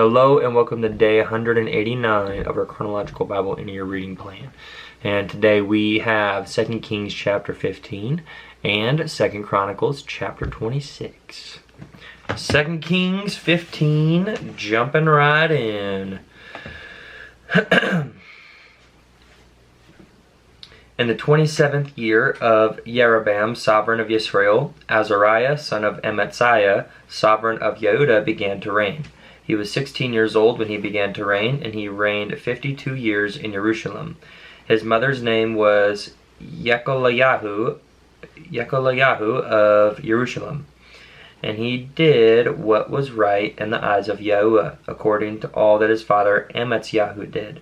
Hello and welcome to day 189 of our Chronological Bible in your reading plan. And today we have 2 Kings chapter 15 and 2 Chronicles chapter 26. 2 Kings 15, jumping right in. In the 27th year of Jeroboam, sovereign of Israel, Azariah, son of Amatziah, sovereign of Yehudah, began to reign. He was 16 years old when he began to reign, and he reigned 52 years in Jerusalem. His mother's name was Yecholiah of Jerusalem. And he did what was right in the eyes of Yahuwah, according to all that his father Amatziah did.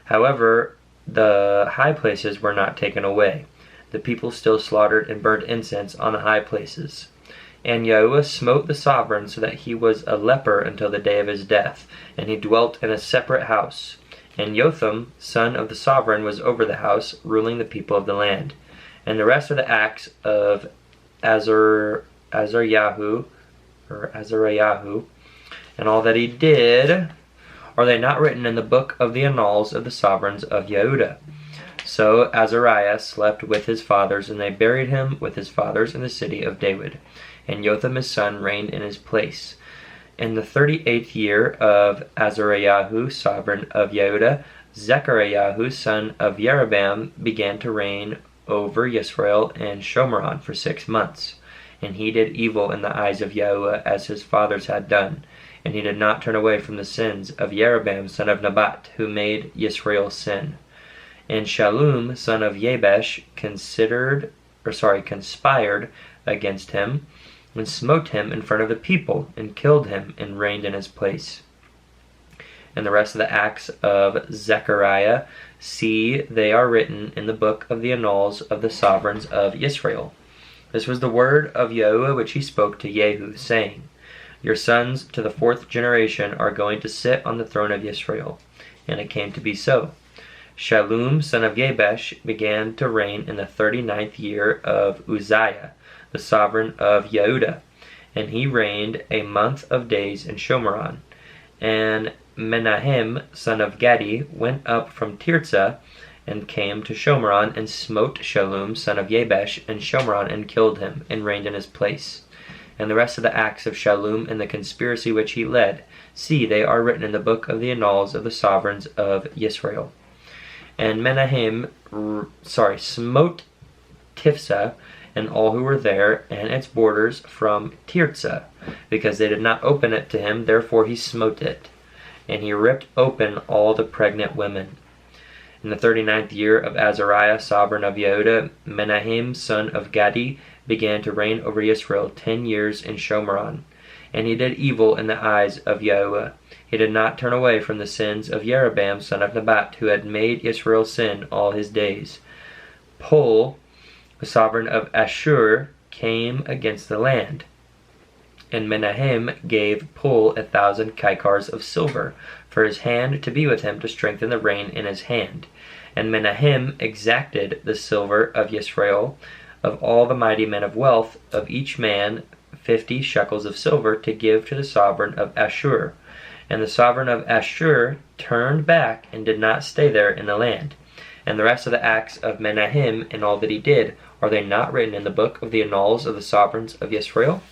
However, the high places were not taken away. The people still slaughtered and burnt incense on the high places. And Yahuwah smote the sovereign so that he was a leper until the day of his death, and he dwelt in a separate house. And Jotham, son of the sovereign, was over the house, ruling the people of the land. And the rest of the acts of Azariah, and all that he did, are they not written in the book of the annals of the sovereigns of Yehudah? So Azariah slept with his fathers, and they buried him with his fathers in the city of David. And Jotham his son reigned in his place. In the 38th year of Azariah, sovereign of Yehudah, Zechariah, son of Jeroboam, began to reign over Israel and Shomeron for 6 months. And he did evil in the eyes of Yahuwah, as his fathers had done. And he did not turn away from the sins of Jeroboam, son of Nebat, who made Israel sin. And Shallum, son of Jabesh, conspired against him, and smote him in front of the people, and killed him, and reigned in his place. And the rest of the acts of Zechariah, see, they are written in the book of the annals of the sovereigns of Israel. This was the word of Yahuwah which he spoke to Jehu, saying, Your sons to the 4th generation are going to sit on the throne of Israel. And it came to be so. Shallum, son of Jabesh, began to reign in the 39th year of Uzziah, the sovereign of Yehudah, and he reigned a month of days in Shomeron. And Menahem, son of Gadi, went up from Tirzah, and came to Shomeron, and smote Shallum, son of Jabesh, in Shomeron, and killed him, and reigned in his place. And the rest of the acts of Shallum and the conspiracy which he led, see, they are written in the book of the annals of the sovereigns of Israel. And Menahem smote Tifsah, and all who were there, and its borders from Tirzah, because they did not open it to him, therefore he smote it. And he ripped open all the pregnant women. In the 39th year of Azariah, sovereign of Yehudah, Menahem, son of Gadi, began to reign over Israel 10 years in Shomeron. And he did evil in the eyes of Yahuwah. He did not turn away from the sins of Jeroboam, son of Nebat, who had made Israel sin all his days. Pul, the sovereign of Ashur, came against the land. And Menahem gave Pul 1,000 kikars of silver for his hand to be with him to strengthen the reign in his hand. And Menahem exacted the silver of Israel, of all the mighty men of wealth, of each man 50 shekels of silver, to give to the sovereign of Ashur. And the sovereign of Ashur turned back and did not stay there in the land. And the rest of the acts of Menahem and all that he did, are they not written in the book of the annals of the sovereigns of Israel?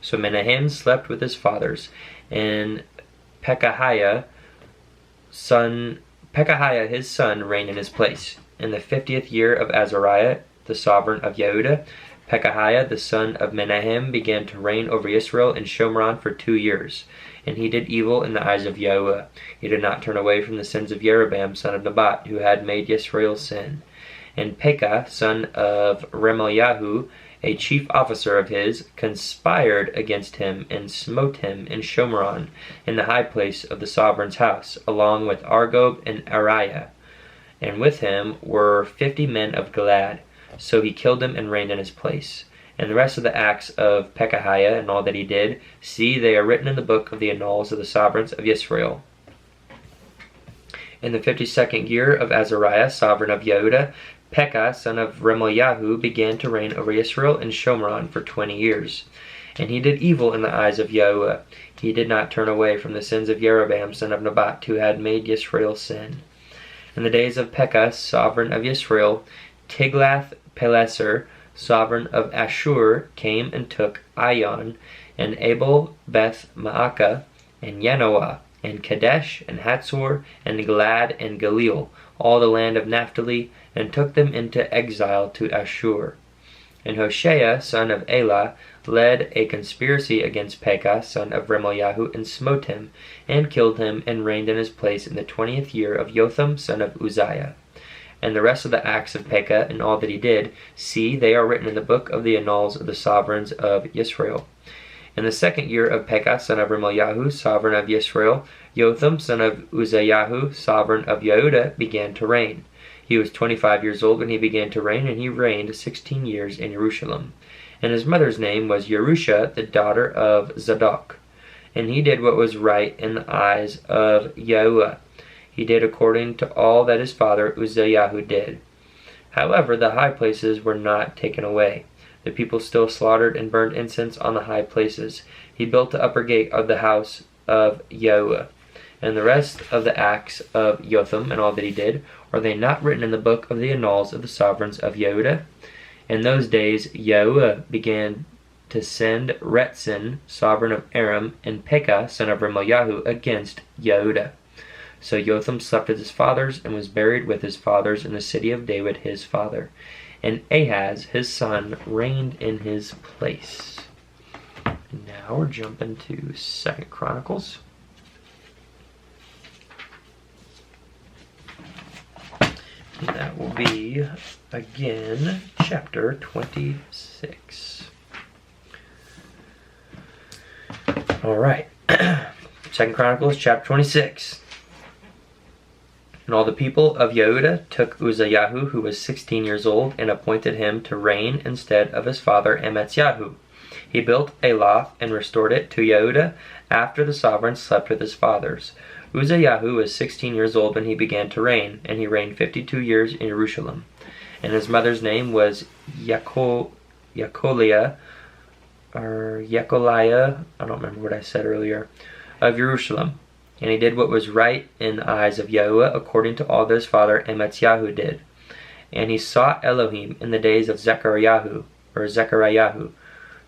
So Menahem slept with his fathers, and Pekahiah his son reigned in his place. In the 50th year of Azariah, the sovereign of Yehudah, Pekahiah the son of Menahem began to reign over Israel in Shomeron for 2 years. And he did evil in the eyes of Yahuwah. He did not turn away from the sins of Jeroboam, son of Nebat, who had made Israel sin. And Pekah, son of Remaliah, a chief officer of his, conspired against him, and smote him in Shomeron, in the high place of the sovereign's house, along with Argob and Ariah. And with him were 50 men of Gilad. So he killed him and reigned in his place. And the rest of the acts of Pekahiah and all that he did, see, they are written in the book of the annals of the sovereigns of Israel. In the 52nd year of Azariah, sovereign of Yehudah, Pekah, son of Remaliah, began to reign over Israel in Shomeron for 20 years. And he did evil in the eyes of Yahuwah. He did not turn away from the sins of Jeroboam son of Nebat, who had made Yisrael sin. In the days of Pekah, sovereign of Yisrael, Tiglath-Pileser, sovereign of Ashur, came and took Ion, and Abel Beth Maacah, and Yanoah, and Kadesh, and Hatzor, and Gilad, and Galil, all the land of Naphtali, and took them into exile to Ashur. And Hoshea, son of Elah, led a conspiracy against Pekah, son of Remaliah, and smote him, and killed him, and reigned in his place in the 20th year of Jotham, son of Uzziah. And the rest of the acts of Pekah, and all that he did, see, they are written in the book of the annals of the sovereigns of Yisrael. In the 2nd year of Pekah, son of Remaliah, sovereign of Yisrael, Jotham, son of Uzziah, sovereign of Yehudah, began to reign. He was 25 years old when he began to reign, and he reigned 16 years in Jerusalem. And his mother's name was Yerusha, the daughter of Zadok. And he did what was right in the eyes of Yahuwah. He did according to all that his father Uzziah did. However, the high places were not taken away. The people still slaughtered and burned incense on the high places. He built the upper gate of the house of Yahuwah. And the rest of the acts of Jotham and all that he did, are they not written in the book of the annals of the sovereigns of Yehudah? In those days Yahuwah began to send Retzin, sovereign of Aram, and Pekah, son of Remaliah, against Yehudah. So Jotham slept with his fathers, and was buried with his fathers in the city of David his father. And Ahaz, his son, reigned in his place. Now we're jumping to 2nd Chronicles. And that will be, again, chapter 26. Alright. 2nd Chronicles, chapter 26. And all the people of Yehudah took Uzziah, who was 16 years old, and appointed him to reign instead of his father Amatziah. He built Elath and restored it to Yehudah after the sovereign slept with his fathers. Uzziah was 16 years old when he began to reign, and he reigned 52 years in Jerusalem. And his mother's name was Yekoliah, I don't remember what I said earlier, of Jerusalem. And he did what was right in the eyes of Yahuwah, according to all that his father Amatziah did. And he sought Elohim in the days of Zechariah,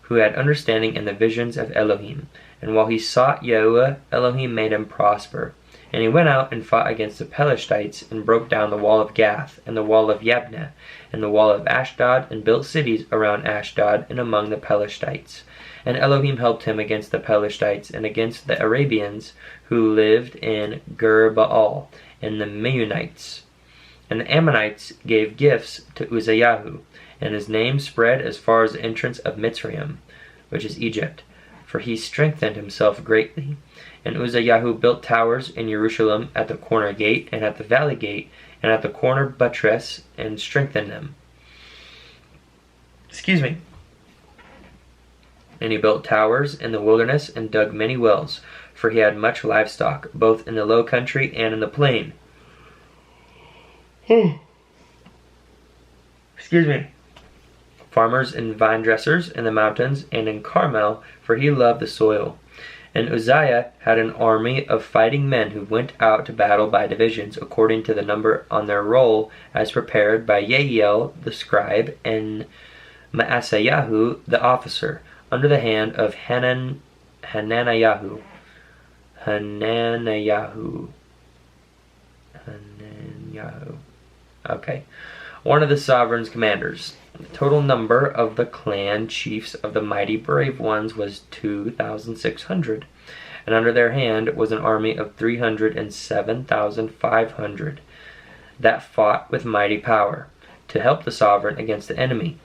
who had understanding in the visions of Elohim. And while he sought Yahuwah, Elohim made him prosper. And he went out and fought against the Pelishtites, and broke down the wall of Gath, and the wall of Yabneh, and the wall of Ashdod, and built cities around Ashdod and among the Pelishtites. And Elohim helped him against the Pelishtites, and against the Arabians, who lived in Gur-Baal, and the Meunites. And the Ammonites gave gifts to Uzziah, and his name spread as far as the entrance of Mitzrayim, which is Egypt, for he strengthened himself greatly. And Uzziah built towers in Jerusalem at the corner gate, and at the valley gate, and at the corner buttress, and strengthened them. And he built towers in the wilderness, and dug many wells, for he had much livestock, both in the low country and in the plain. Farmers and vine dressers in the mountains and in Carmel, for he loved the soil. And Uzziah had an army of fighting men who went out to battle by divisions, according to the number on their roll, as prepared by Yehiel the scribe and Maaseiah the officer, under the hand of Hananiah. Okay. One of the sovereign's commanders. The total number of the clan chiefs of the mighty brave ones was 2,600, and under their hand was an army of 307,500 that fought with mighty power to help the sovereign against the enemy.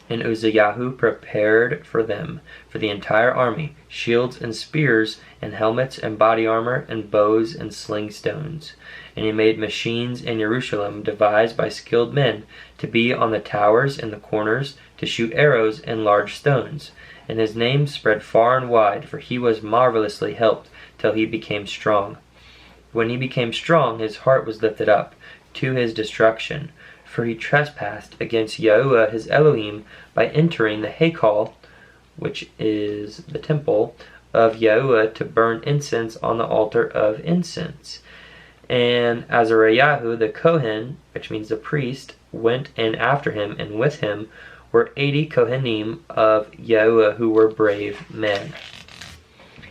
And Uzziah prepared for them, for the entire army, shields and spears, and helmets and body armor, and bows and sling stones. And he made machines in Jerusalem, devised by skilled men, to be on the towers and the corners, to shoot arrows and large stones. And his name spread far and wide, for he was marvelously helped, till he became strong. When he became strong, his heart was lifted up to his destruction, for he trespassed against Yahuwah his Elohim by entering the Hakal, which is the temple of Yahuwah to burn incense on the altar of incense. And Azariah the Kohen, which means the priest, went in after him, and with him were 80 Kohanim of Yahuwah who were brave men.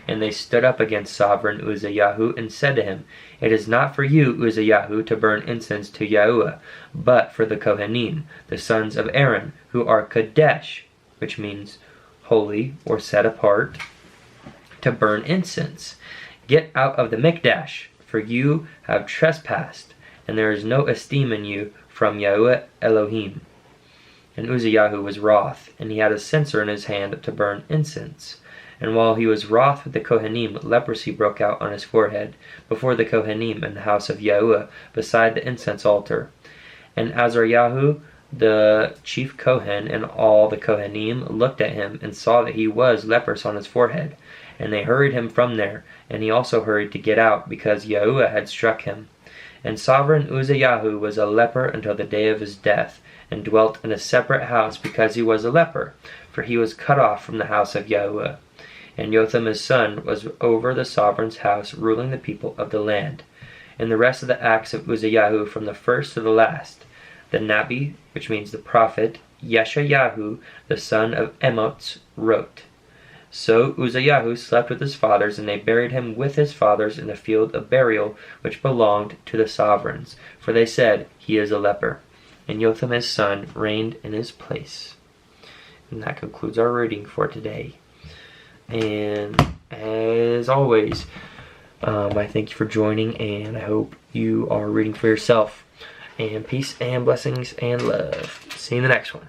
And they stood up against sovereign Uzziah and said to him, It is not for you, Uzziah, to burn incense to Yahuwah, but for the Kohanim, the sons of Aaron, who are Kadesh, which means holy or set apart, to burn incense. Get out of the Mikdash, for you have trespassed, and there is no esteem in you from Yahuwah Elohim. And Uzziah was wroth, and he had a censer in his hand to burn incense. And while he was wroth with the Kohanim, leprosy broke out on his forehead, before the Kohanim in the house of Yahuwah, beside the incense altar. And Azariah, the chief Kohen, and all the Kohanim looked at him, and saw that he was leprous on his forehead. And they hurried him from there, and he also hurried to get out, because Yahuwah had struck him. And sovereign Uzziah was a leper until the day of his death, and dwelt in a separate house, because he was a leper, for he was cut off from the house of Yahuwah. And Jotham his son was over the sovereign's house, ruling the people of the land. And the rest of the acts of Uzziah, from the first to the last, the Nabi, which means the prophet, Yeshayahu, the son of Emotz, wrote. So Uzziah slept with his fathers, and they buried him with his fathers in the field of burial which belonged to the sovereigns, for they said, He is a leper. And Jotham his son reigned in his place. And that concludes our reading for today. And as always, I thank you for joining, and I hope you are reading for yourself. And peace and blessings and love. See you in the next one.